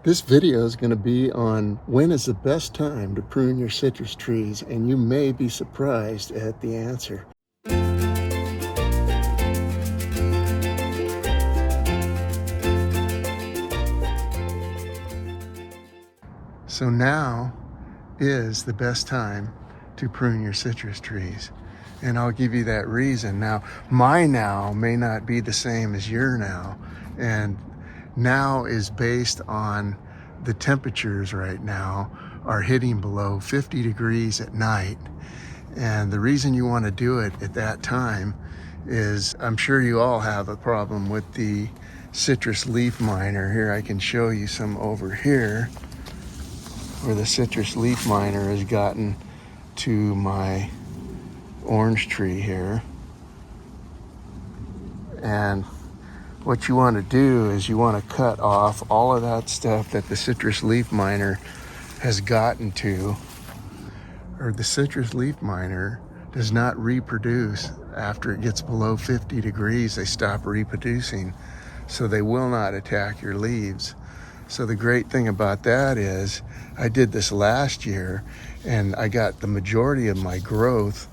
This video is going to be on when is the best time to prune your citrus trees, and you may be surprised at the answer. So now is the best time to prune your citrus trees. And I'll give you that reason. Now, my now may not be the same as your now. And now is based on the temperatures right now are hitting below 50 degrees at night. And the reason you want to do it at that time is I'm sure you all have a problem with the citrus leaf miner. Here, I can show you some over here where the citrus leaf miner has gotten to my orange tree here. And what you want to do is you want to cut off all of that stuff that the citrus leaf miner has gotten to, or the citrus leaf miner does not reproduce after it gets below 50 degrees. They stop reproducing, so they will not attack your leaves. So the great thing about that is I did this last year and I got the majority of my growth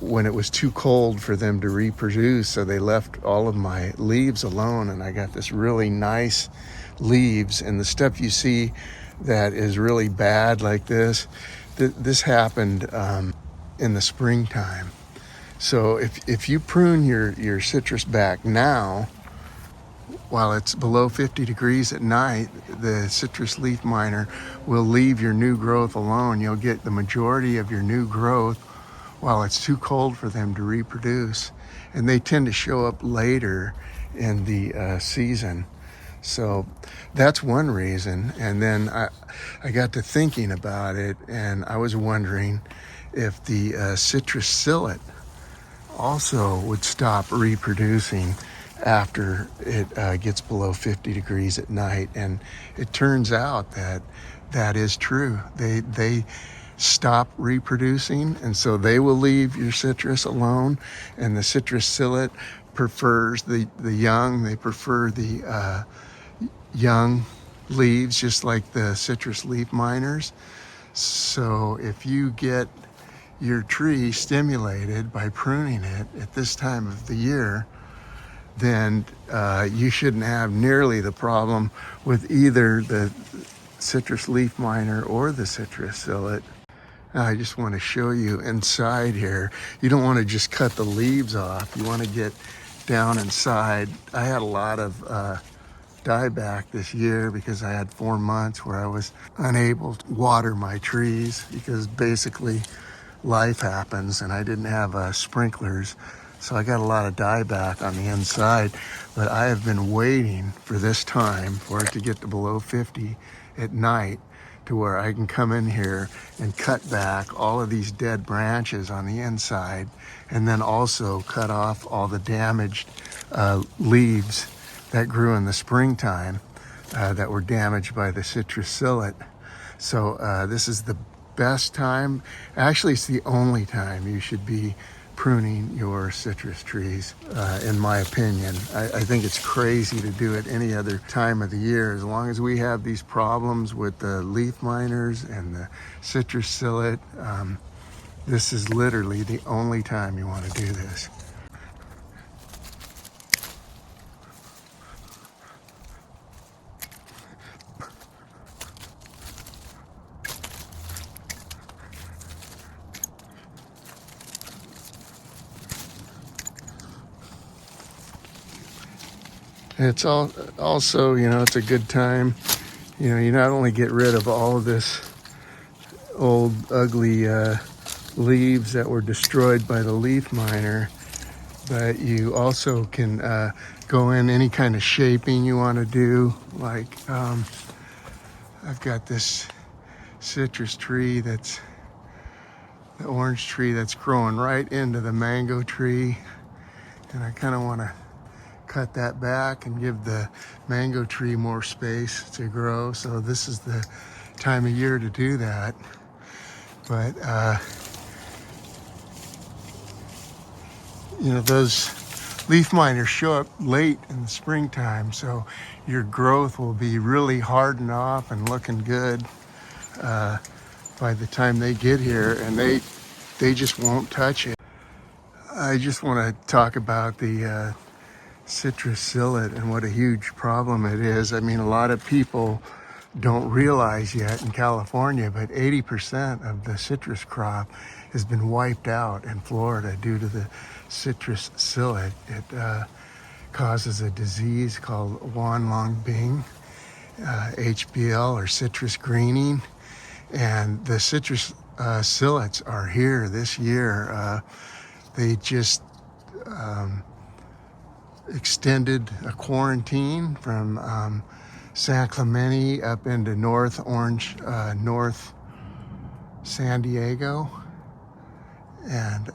when it was too cold for them to reproduce. So they left all of my leaves alone and I got this really nice leaves. And the stuff you see that is really bad like this, this happened in the springtime. So if you prune your citrus back now, while it's below 50 degrees at night, the citrus leaf miner will leave your new growth alone. You'll get the majority of your new growth while it's too cold for them to reproduce. And they tend to show up later in the season. So that's one reason. And then I got to thinking about it, and I was wondering if the citrus psyllid also would stop reproducing after it gets below 50 degrees at night. And it turns out that that is true. They stop reproducing, and so they will leave your citrus alone. And the citrus psyllid prefers the young. They prefer the young leaves, just like the citrus leaf miners. So if you get your tree stimulated by pruning it at this time of the year, then you shouldn't have nearly the problem with either the citrus leaf miner or the citrus psyllid. Now I just want to show you inside here. You don't want to just cut the leaves off. You want to get down inside. I had a lot of dieback this year because I had 4 months where I was unable to water my trees because basically life happens and I didn't have sprinklers. So I got a lot of dieback on the inside, but I have been waiting for this time for it to get to below 50 at night to where I can come in here and cut back all of these dead branches on the inside, and then also cut off all the damaged leaves that grew in the springtime that were damaged by the citrus psyllid. So this is the best time. Actually, it's the only time you should be pruning your citrus trees, in my opinion. I think it's crazy to do it any other time of the year. As long as we have these problems with the leaf miners and the citrus psyllid, this is literally the only time you want to do this. It's also, it's a good time. You not only get rid of all of this old, ugly leaves that were destroyed by the leaf miner, but you also can go in any kind of shaping you want to do. Like, I've got this citrus tree the orange tree that's growing right into the mango tree. And I kind of want to cut that back and give the mango tree more space to grow. So this is the time of year to do that. But those leaf miners show up late in the springtime, so your growth will be really hardened off and looking good by the time they get here, and they just won't touch it. I just want to talk about the citrus psyllid and what a huge problem it is. I mean, a lot of people don't realize yet in California, but 80% of the citrus crop has been wiped out in Florida due to the citrus psyllid. It causes a disease called Wan Long Bing, HBL, or citrus greening. And the citrus psyllids are here this year. They just extended a quarantine from San Clemente up into North Orange, North San Diego. And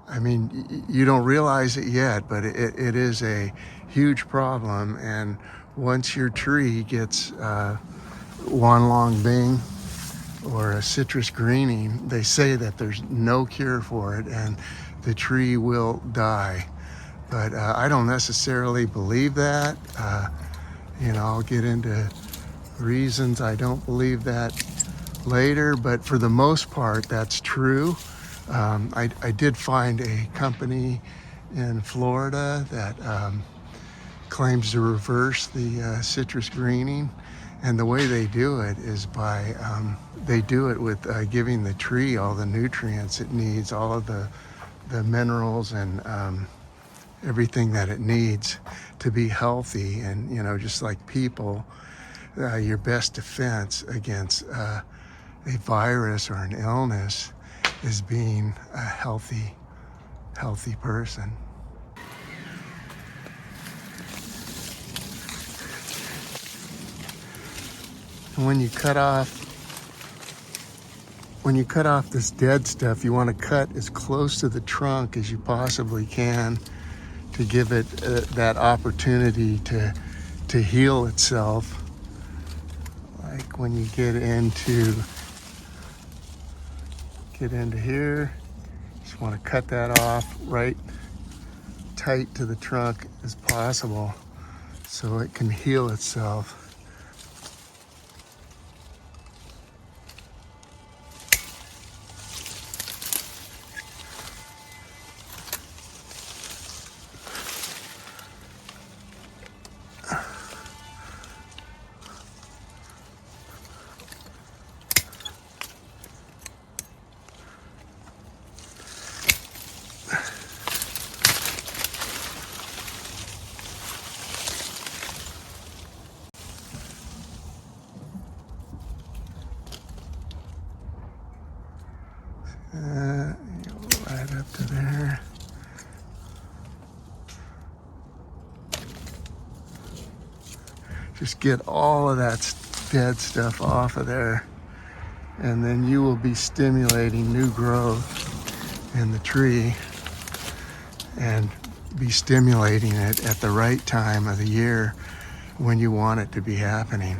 I mean, you don't realize it yet, but it is a huge problem. And once your tree gets Wan Long Bing or a citrus greening, they say that there's no cure for it and the tree will die. But I don't necessarily believe that. I'll get into reasons I don't believe that later, but for the most part, that's true. I did find a company in Florida that claims to reverse the citrus greening, and the way they do it is by they do it with giving the tree all the nutrients it needs, all of the minerals and everything that it needs to be healthy. And just like people, your best defense against a virus or an illness is being a healthy person. And when you cut off this dead stuff, you want to cut as close to the trunk as you possibly can to give it that opportunity to heal itself. Like when you get into here, just want to cut that off right tight to the trunk as possible so it can heal itself. Right up to there. Just get all of that dead stuff off of there, and then you will be stimulating new growth in the tree and be stimulating it at the right time of the year when you want it to be happening.